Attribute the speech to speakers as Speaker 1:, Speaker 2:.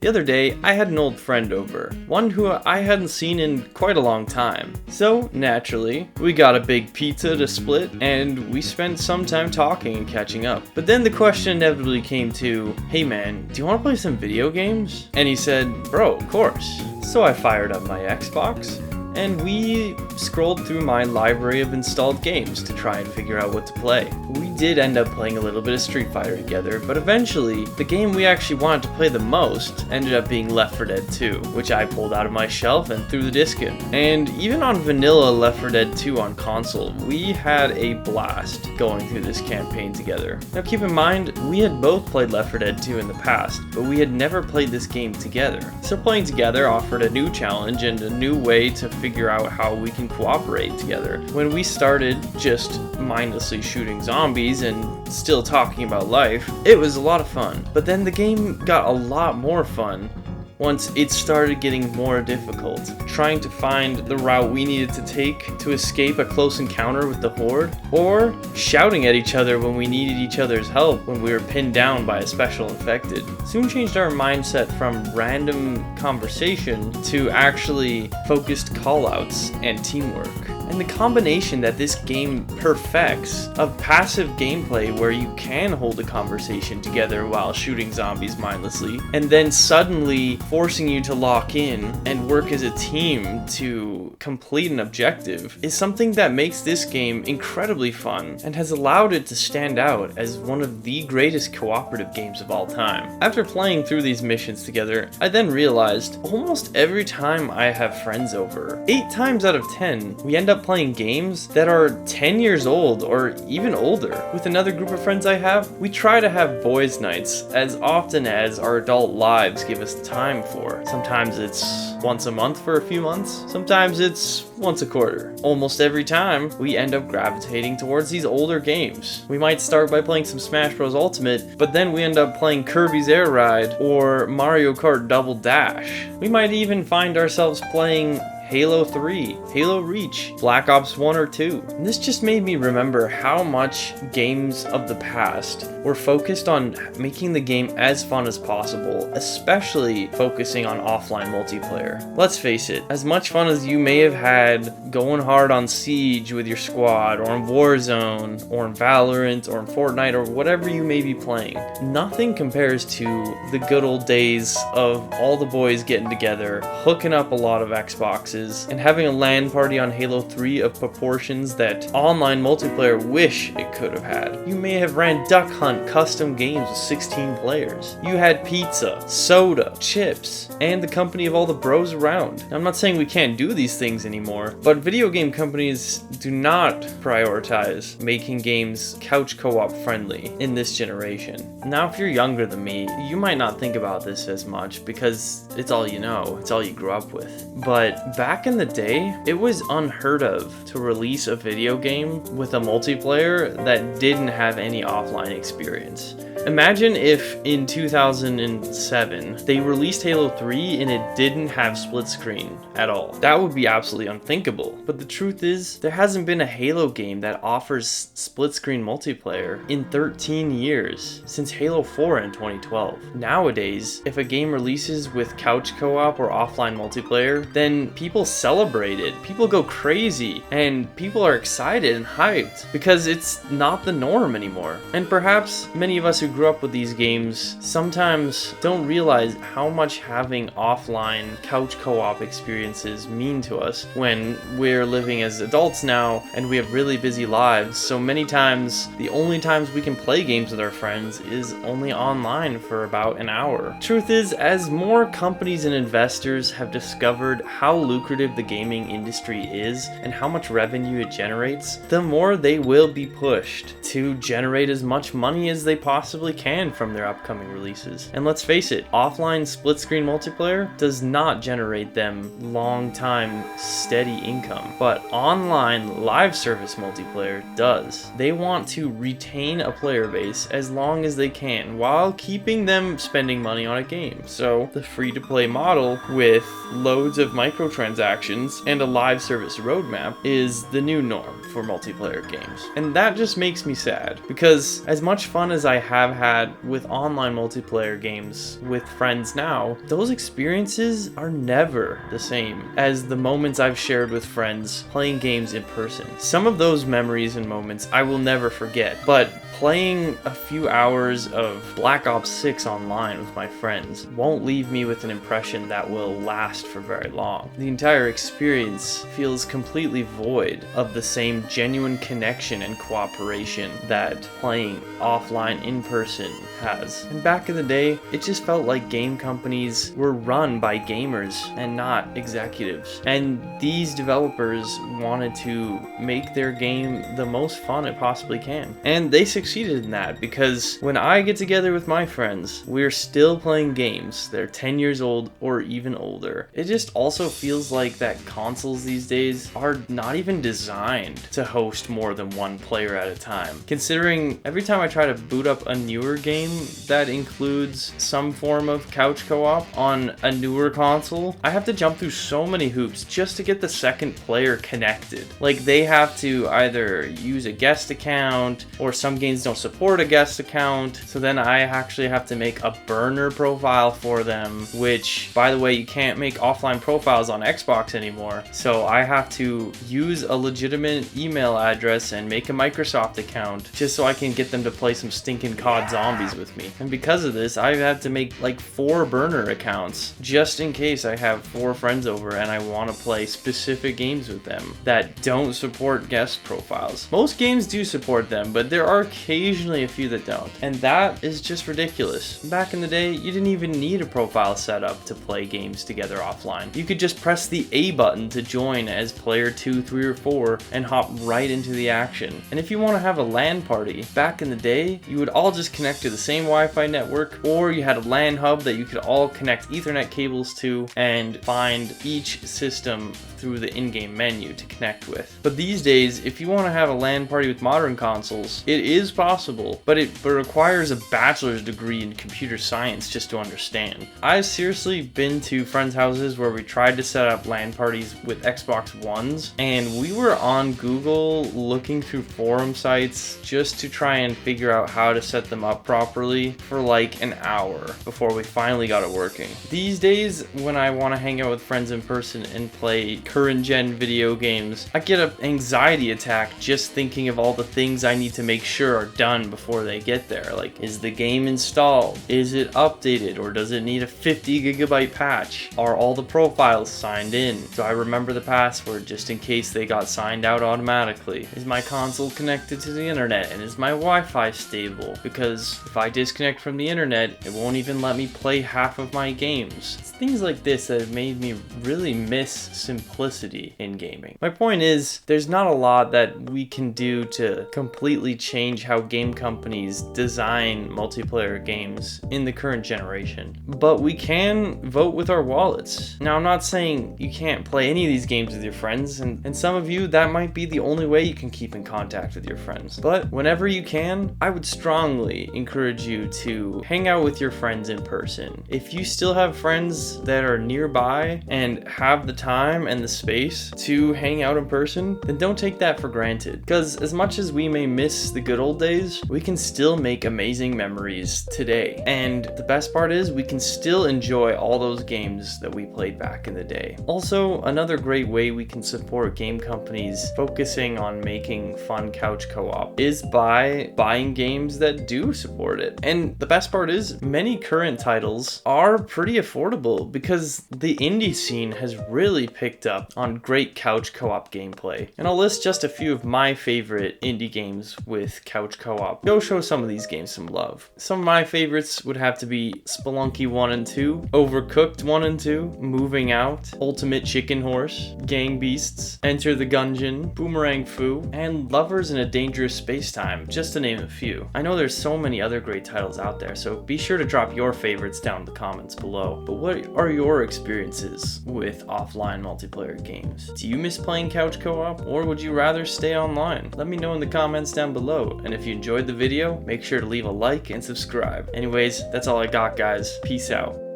Speaker 1: The other day, I had an old friend over, one who I hadn't seen in quite a long time. So, naturally, we got a big pizza to split, and we spent some time talking and catching up. But then the question inevitably came to, hey man, do you want to play some video games? And he said, bro, of course. So I fired up my Xbox, and we scrolled through my library of installed games to try and figure out what to play. We did end up playing a little bit of Street Fighter together, but eventually, the game we actually wanted to play the most ended up being Left 4 Dead 2, which I pulled out of my shelf and threw the disc in. And even on vanilla Left 4 Dead 2 on console, we had a blast going through this campaign together. Now keep in mind, we had both played Left 4 Dead 2 in the past, but we had never played this game together. So playing together offered a new challenge and a new way to figure out how we can cooperate together. When we started just mindlessly shooting zombies and still talking about life, it was a lot of fun. But then the game got a lot more fun once it started getting more difficult, trying to find the route we needed to take to escape a close encounter with the Horde, or shouting at each other when we needed each other's help when we were pinned down by a special infected. Soon changed our mindset from random conversation to actually focused callouts and teamwork. And the combination that this game perfects of passive gameplay where you can hold a conversation together while shooting zombies mindlessly, and then suddenly forcing you to lock in and work as a team to complete an objective is something that makes this game incredibly fun and has allowed it to stand out as one of the greatest cooperative games of all time. After playing through these missions together, I then realized almost every time I have friends over, 8 times out of 10, we end up playing games that are 10 years old or even older. With another group of friends I have, we try to have boys' nights as often as our adult lives give us time for. Sometimes it's once a month for a few months, sometimes it's once a quarter. Almost every time, we end up gravitating towards these older games. We might start by playing some Smash Bros. Ultimate, but then we end up playing Kirby's Air Ride or Mario Kart Double Dash. We might even find ourselves playing Halo 3, Halo Reach, Black Ops 1 or 2. And this just made me remember how much games of the past were focused on making the game as fun as possible, especially focusing on offline multiplayer. Let's face it, as much fun as you may have had going hard on Siege with your squad, or in Warzone, or in Valorant, or in Fortnite, or whatever you may be playing, nothing compares to the good old days of all the boys getting together, hooking up a lot of Xboxes, and having a LAN party on Halo 3 of proportions that online multiplayer wish it could have had. You may have ran Duck Hunt custom games with 16 players. You had pizza, soda, chips, and the company of all the bros around. Now, I'm not saying we can't do these things anymore, but video game companies do not prioritize making games couch co-op friendly in this generation. Now, if you're younger than me, you might not think about this as much because it's all you know, it's all you grew up with. But back in the day, it was unheard of to release a video game with a multiplayer that didn't have any offline experience. Imagine if in 2007 they released Halo 3 and it didn't have split screen at all. That would be absolutely unthinkable. But the truth is, there hasn't been a Halo game that offers split screen multiplayer in 13 years, since Halo 4 in 2012. Nowadays, if a game releases with couch co-op or offline multiplayer, then people celebrate it, people go crazy, and people are excited and hyped because it's not the norm anymore. And perhaps many of us who grew up with these games sometimes don't realize how much having offline couch co-op experiences mean to us when we're living as adults now and we have really busy lives. So many times, the only times we can play games with our friends is only online for about an hour. Truth is, as more companies and investors have discovered how lucrative the gaming industry is and how much revenue it generates, the more they will be pushed to generate as much money as they possibly can from their upcoming releases. And let's face it, offline split screen multiplayer does not generate them long-time steady income, but online live service multiplayer does. They want to retain a player base as long as they can while keeping them spending money on a game. So the free-to-play model with loads of microtransactions microtransactions and a live service roadmap is the new norm for multiplayer games. And that just makes me sad, because as much fun as I have had with online multiplayer games with friends now, those experiences are never the same as the moments I've shared with friends playing games in person. Some of those memories and moments I will never forget, but playing a few hours of Black Ops 6 online with my friends won't leave me with an impression that will last for very long. The entire experience feels completely void of the same genuine connection and cooperation that playing offline in person has. And back in the day, it just felt like game companies were run by gamers and not executives. And these developers wanted to make their game the most fun it possibly can. And they succeeded in that, because when I get together with my friends, we're still playing games. They're 10 years old or even older. It just also feels like that consoles these days are not even designed to host more than one player at a time. Considering every time I try to boot up a newer game that includes some form of couch co-op on a newer console, I have to jump through so many hoops just to get the second player connected. Like, they have to either use a guest account, or some games don't support a guest account, so then I actually have to make a burner profile for them, which, by the way, you can't make offline profiles on Xbox anymore, so I have to use a legitimate email address and make a Microsoft account just so I can get them to play some stinking COD Zombies with me. And because of this, I've had to make like 4 burner accounts just in case I have 4 friends over and I want to play specific games with them that don't support guest profiles. Most games do support them, but there are occasionally a few that don't, and that is just ridiculous. Back in the day, you didn't even need a profile set up to play games together offline. You could just press the A button to join as player 2, 3, or 4 and hop right into the action. And if you want to have a LAN party, back in the day, you would all just connect to the same Wi-Fi network, or you had a LAN hub that you could all connect Ethernet cables to and find each system through the in-game menu to connect with. But these days, if you want to have a LAN party with modern consoles, it is possible, but it requires a bachelor's degree in computer science just to understand. I've seriously been to friends' houses where we tried to set up LAN parties with Xbox Ones, and we were on Google looking through forum sites just to try and figure out how to set them up properly for like an hour before we finally got it working. These days, when I want to hang out with friends in person and play current gen video games, I get an anxiety attack just thinking of all the things I need to make sure are done before they get there. Like, is the game installed? Is it updated, or does it need a 50 gigabyte patch? Are all the profiles signed in? Do I remember the password just in case they got signed out automatically? Is my console connected to the internet, and is my Wi-Fi stable? Because if I disconnect from the internet, it won't even let me play half of my games. It's things like this that have made me really miss simplicity in gaming. My point is, there's not a lot that we can do to completely change how game companies design multiplayer games in the current generation, but we can vote with our wallets. Now, I'm not saying you can't play any of these games with your friends, and some of you, that might be the only way you can keep in contact with your friends, but whenever you can, I would strongly encourage you to hang out with your friends in person. If you still have friends that are nearby and have the time and the space to hang out in person, then don't take that for granted, because as much as we may miss the good old days, we can still make amazing memories today. And the best part is, we can still enjoy all those games that we played back in the day. Also, another great way we can support game companies focusing on making fun couch co-op is by buying games that do support it. And the best part is, many current titles are pretty affordable because the indie scene has really picked up on great couch co-op gameplay. And I'll list just a few of my favorite indie games with couch co-op. Go show some of these games some love. Some of my favorites would have to be Spelunky 1 and 2, Overcooked 1 and 2, Moving Out, Ultimate Chicken Horse, Gang Beasts, Enter the Gungeon, Boomerang Fu, and Lovers in a Dangerous Space-Time, just to name a few. I know there's so many other great titles out there, so be sure to drop your favorites down in the comments below. But what are your experiences with offline multiplayer games? Do you miss playing couch co-op, or would you rather stay online? Let me know in the comments down below, and if you enjoyed the video, make sure to leave a like and subscribe. Anyways, that's all I got, guys. Peace out.